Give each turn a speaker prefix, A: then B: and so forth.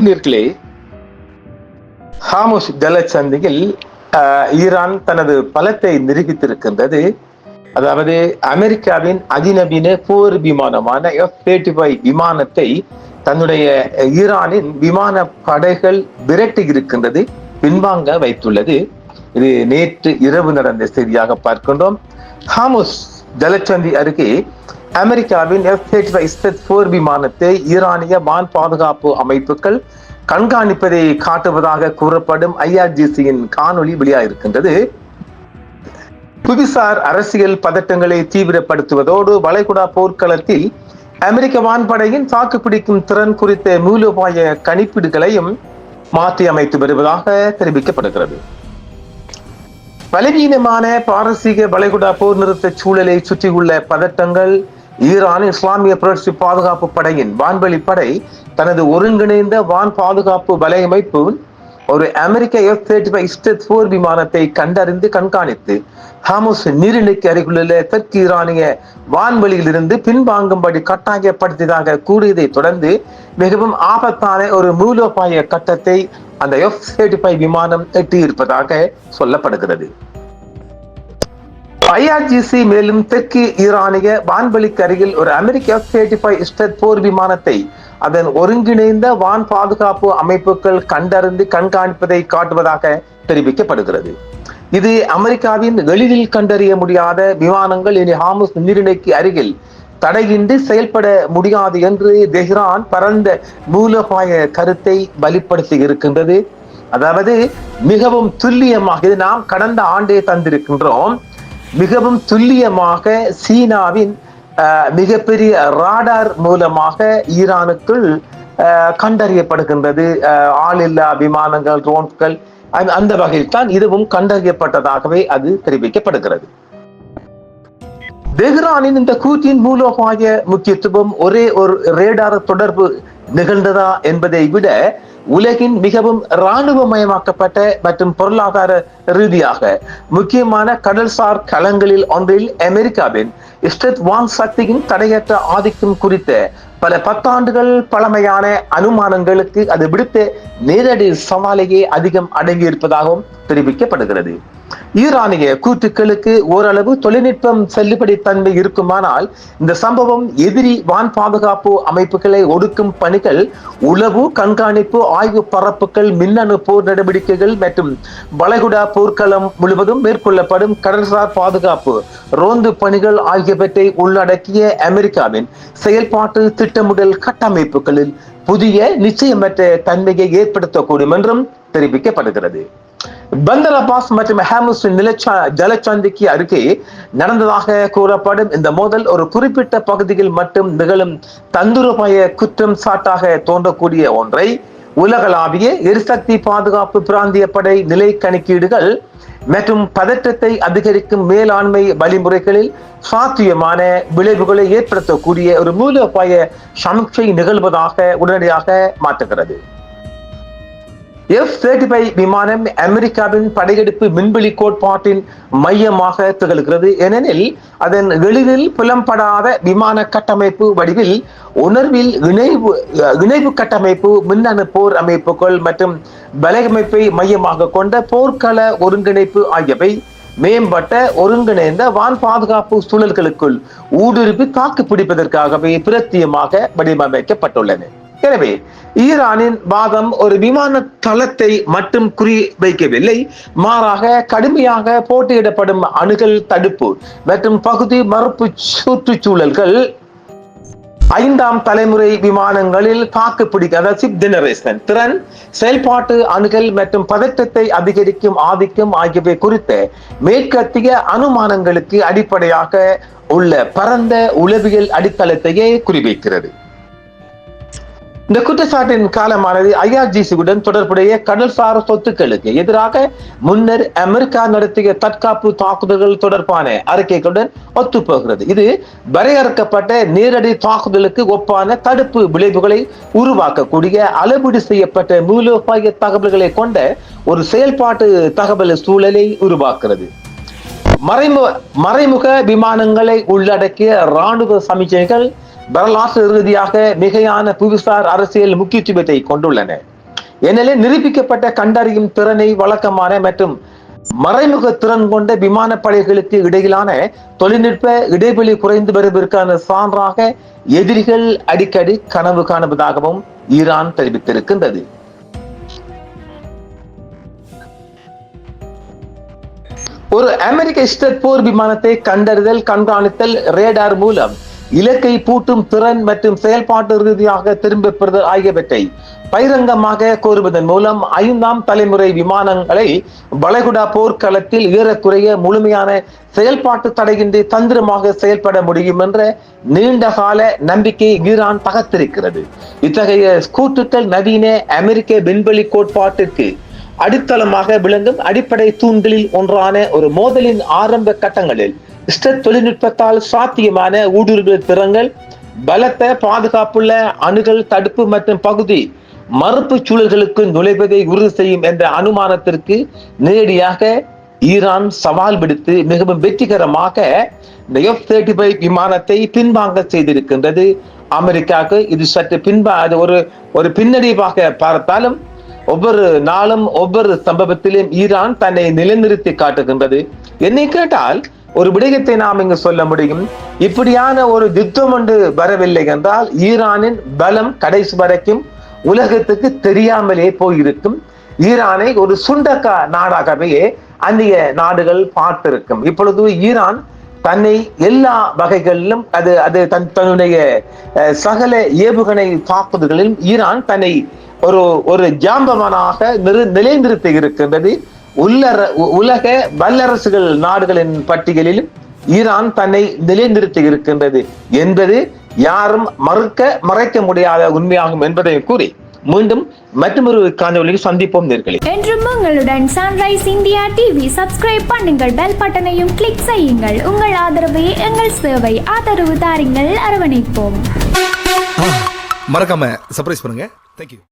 A: நேர்களே, Hormuz ஜலசந்தியில் Iran தனது பலத்தை நிரூபித்திருக்கின்றது. அதாவது அமெரிக்காவின் அதிநவீன போர் விமானமான F-35 விமானத்தை தன்னுடைய ஈரானின் விமான படைகள் விரட்டி இருக்கின்றது, பின்வாங்க வைத்துள்ளது. இது நேற்று இரவு நடந்த செய்தியாக பார்க்கின்றோம். ஹார்முஸ் ஜலசந்தி அருகே அமெரிக்காவின் F-35 போர் விமானத்தை ஈரானிய வான் பாதுகாப்பு அமைப்புகள் கண்காணிப்பதை காட்டுவதாக கூறப்படும் IRGCயின் காணொளி வெளியாகிருக்கின்றது. புவிசார் அரசியல் பதட்டங்களை தீவிரப்படுத்துவதோடு வளைகுடா போர்க்களத்தில் அமெரிக்க வான்படையின் தாக்குப்பிடிக்கும் திறன் குறித்த மூலோபாய கணிப்பீடுகளையும் மாற்றி அமைத்து வருவதாக தெரிவிக்கப்படுகிறது. பலவீனமான பாரசீக வளைகுடா போர் நிறுத்த சூழலை சுற்றியுள்ள பதட்டங்கள், ஈரான் இஸ்லாமிய புரட்சி பாதுகாப்பு படையின் வான்வெளி படை தனது ஒருங்கிணைந்த வான் பாதுகாப்பு வலையமைப்பு ஒரு அமெரிக்க F-35 போர் விமானத்தை கண்டறிந்து கண்காணித்து ஹார்முஸ் நீரிணைக்கு அருகிலுள்ள தெற்கு ஈரானிய வான்வெளியில் இருந்து பின்வாங்கும்படி கட்டாயப்படுத்தியதாக கூறியதை தொடர்ந்து மிகவும் ஆபத்தான ஒரு மூலோபாய கட்டத்தை அந்த F-35 விமானம் எட்டியிருப்பதாக சொல்லப்படுகிறது. IRGC மேலும் தெற்கு ஈரானிய வான்வெளிக்கு அருகில் ஒரு அமெரிக்க F-35 போர் விமானத்தை அதன் ஒருங்கிணைந்த வான் பாதுகாப்பு அமைப்புகள் கண்டறிந்து கண்காணிப்பதை காட்டுவதாக தெரிவிக்கப்படுகிறது. இது அமெரிக்காவின் எளிதில் கண்டறிய முடியாத விமானங்கள் இனி ஹார்முஸ் நீரிணைக்கு அருகில் தடையின்றி செயல்பட முடியாது என்று தெஹ்ரான் பரந்த மூலோபாய கருத்தை வலிப்படுத்தி இருக்கின்றது. அதாவது மிகவும் துல்லியமாக, இது நாம் கடந்த ஆண்டே தந்திருக்கின்றோம், மிகவும் துல்லியமாக சீனாவின் மிகப்பெரிய ராடார் மூலமாக ஈரானுக்குள் கண்டறியப்படுகின்றது. ஆளில்லா விமானங்கள், ட்ரோன்கள், அந்த வகையில் தான் இதுவும் கண்டறியப்பட்டதாகவே அது தெரிவிக்கப்படுகிறது. தெஹ்ரானின் இந்த கூற்றின் மூலோபாய முக்கியத்துவம் ஒரே ஒரு ரேடார் தொடர்பு நிகழ்ந்ததா என்பதை விட உலகின் மிகவும் இராணுவமயமாக்கப்பட்ட மற்றும் பொருளாதார ரீதியாக முக்கியமான கடல்சார் களங்களில் ஒன்றில் அமெரிக்காவின் இஸ்ரேல் வான் சக்தியின் தடையற்ற ஆதிக்கம் குறித்த பல பத்தாண்டுகள் பழமையான அனுமானங்களுக்கு அது விடுத்த நேரடி சவாலையே அதிகம் அடங்கியிருப்பதாகவும் தெரிவிக்கப்படுகிறது. ஈரானிய கூற்றுக்களுக்கு ஓரளவு தொழில்நுட்பம் செல்லுபடி தன்மை இருக்குமானால் இந்த சம்பவம் எதிரி வான் பாதுகாப்பு அமைப்புகளை ஒடுக்கும் பணிகள், உளவு கண்காணிப்பு, ஆய்வு பரப்புகள், மின்னணு போர் நடவடிக்கைகள் மற்றும் வளைகுடா போர்க்களம் முழுவதும் மேற்கொள்ளப்படும் கடல்சார் பாதுகாப்பு ரோந்து பணிகள் ஆகியவற்றை உள்ளடக்கிய அமெரிக்காவின் செயல்பாட்டு திட்டமிடல் கட்டமைப்புகளில் புதிய நிச்சயமற்ற தன்மையை ஏற்படுத்தக்கூடும் என்றும் தெரிவிக்கப்படுகிறது. பந்தர் அப்பாஸ் மற்றும் ஹார்முஸ் ஜலசந்திக்கு அருகே நடந்ததாக கூறப்படும் இந்த மோதல் ஒரு குறிப்பிட்ட பகுதியில் மட்டும் நிகழும் தந்திரோபாய குற்றம் சாட்டாக தோன்றக்கூடிய ஒன்றை உலகளாவிய எரிசக்தி பாதுகாப்பு பிராந்திய படை நிலை கணக்கீடுகள் மற்றும் பதற்றத்தை அதிகரிக்கும் மேலாண்மை வழிமுறைகளில் சாத்தியமான விளைவுகளை ஏற்படுத்தக்கூடிய ஒரு மூலோபாய சமீட்சை நிகழ்வதாக உடனடியாக மாற்றுகிறது. F-35 விமானம் அமெரிக்காவின் படையெடுப்பு விண்வெளி கோட்பாட்டின் மையமாக திகழ்கிறது. ஏனெனில் அதன் எளிதில் புலம்படாத விமான கட்டமைப்பு வடிவில் உணர்வில் இணைவு கட்டமைப்பு, மின்னணு போர் அமைப்புகள் மற்றும் வலையமைப்பை மையமாக கொண்ட போர்க்கள ஒருங்கிணைப்பு ஆகியவை மேம்பட்ட ஒருங்கிணைந்த வான் பாதுகாப்பு சூழல்களுக்குள் ஊடுருவி தாக்கு பிடிப்பதற்காகவே பிரத்தியமாக வடிவமைக்கப்பட்டுள்ளன. எனவே ஈரானின் வாதம் ஒரு விமான தளத்தை மட்டும் குறி வைக்கவில்லை, மாறாக கடுமையாக போட்டியிடப்படும் அணுகல் தடுப்பு மற்றும் பகுதி மறுப்பு சுற்றுச்சூழல்கள், 5ஆம் தலைமுறை விமானங்களில் தாக்குப்பிடிக்க திறன், செயல்பாட்டு அணுகல் மற்றும் பதற்றத்தை அதிகரிக்கும் ஆதிக்கம் ஆகியவை குறித்த மேற்கத்திய அனுமானங்களுக்கு அடிப்படையாக உள்ள பரந்த உளவியல் அடித்தளத்தையே குறிவைக்கிறது. இந்த குற்றச்சாட்டின் காலமானது IRGCயுடன் தொடர்புடைய கடல்சார் சொத்துக்களுக்கு எதிராக முன்னர் அமெரிக்கா நடத்திய தற்காப்பு தாக்குதல்கள் தொடர்பான அறிக்கைகளுடன் ஒத்துப்போகிறது. இது வரையறுக்கப்பட்ட நேரடி தாக்குதலுக்கு ஒப்பான தடுப்பு விளைவுகளை உருவாக்கக்கூடிய அளவீடு செய்யப்பட்ட மூலோபாய தகவல்களை கொண்ட ஒரு செயல்பாட்டு தகவல் சூழலை உருவாக்குகிறது. மறைமுக விமானங்களை உள்ளடக்கிய இராணுவ சமிக்ஞைகள் வரலாற்று ரீதியாக மிகையான புவிசார் அரசியல் முக்கியத்துவத்தை கொண்டுள்ளன. எனிலே நிரூபிக்கப்பட்ட கண்டறியும் திறனை வழக்கமான மற்றும் மறைமுக திறன் கொண்ட விமானப்படைகளுக்கு இடையிலான தொழில்நுட்ப இடைவெளி குறைந்து வருவதற்கான சான்றாக எதிரிகள் அடிக்கடி கனவு காணுவதாகவும் ஈரான் தெரிவித்திருக்கின்றது. ஒரு அமெரிக்க ஸ்டெட் போர் விமானத்தை கண்டறிதல், கண்காணித்தல், ரேடார் மூலம் இலக்கை பூட்டும் திறன் மற்றும் செயல்பாட்டு ரீதியாக திரும்ப பெறுதல் ஆகியவற்றை பகிரங்கமாக கோருவதன் மூலம் 5ஆம் தலைமுறை விமானங்களை வளைகுடா போர்க்களத்தில் ஏறக்குறைய முழுமையான செயல்பாட்டு தடையின்றி தந்திரமாக செயல்பட முடியும் என்ற நீண்டகால நம்பிக்கை ஈரான் தகர்த்திருக்கிறது. இத்தகைய ஸ்கூட்டுகள் நவீன அமெரிக்க விண்வெளி கோட்பாட்டிற்கு அடித்தளமாக விளங்கும் அடிப்படை தூண்களில் ஒன்றான ஒரு மோதலின் ஆரம்ப கட்டங்களில் ஸ்டெட் தொழில்நுட்பத்தால் சாத்தியமான ஊடுருவல் திறன்கள், பலத்த பாதுகாப்புள்ள அணுகல் தடுப்பு மற்றும் பகுதி மறுப்பு சூழல்களுக்கு நுழைவதை உறுதி செய்யும் என்ற அனுமானத்திற்கு நேரடியாக ஈரான் சவால் விடுத்து மிகவும் வெற்றிகரமாக இந்த F-35 விமானத்தை பின்வாங்க செய்திருக்கின்றது. அமெரிக்காவுக்கு இது சற்று ஒரு பின்னடைவாக பார்த்தாலும் ஒவ்வொரு நாளும் ஒவ்வொரு சம்பவத்திலும் ஈரான் தன்னை நிலைநிறுத்தி காட்டுகின்றது. என்னை கேட்டால் ஒரு விடயத்தை நாம் இங்கு சொல்ல முடியும். இப்படியான ஒரு யுத்தம் ஒன்று வரவில்லை என்றால் ஈரானின் பலம் கடைசி வரைக்கும் உலகத்துக்கு தெரியாமலே போயிருக்கும். ஈரானை ஒரு சுண்டக்க நாடாகவே அந்நிய நாடுகள் பார்த்திருக்கும். இப்பொழுது ஈரான் தன்னை எல்லா வகைகளிலும் அது தன்னுடைய சகல ஏவுகணை தாக்குதல்களிலும் ஈரான் தன்னை ஒரு ஜாம்பவனாக நிலைநிறுத்தி இருக்கின்றது. உலக வல்லரசுகள் நாடுகளின் பட்டியலிலும் ஈரான் தன்னை நிலைநிறுத்தி இருக்கின்றது என்பது யாரும் மறைக்க முடியாத உண்மையாகும் என்பதை கூறி மீண்டும் மற்றொரு காணொளியில் சந்திப்போம் நேர்களே.
B: என்றும் உங்களுடன் சன்ரைஸ் இந்தியா டிவி சப்ஸ்கிரைப் பண்ணுங்கள், பெல் பட்டனையும் கிளிக் செய்யுங்கள். உங்கள் ஆதரவே எங்கள் சேவை. ஆதரவு தாருங்கள், அரவணைப்போம்.
C: மறக்காம சர்ப்ரைஸ் பண்ணுங்க. தேங்க்யூ.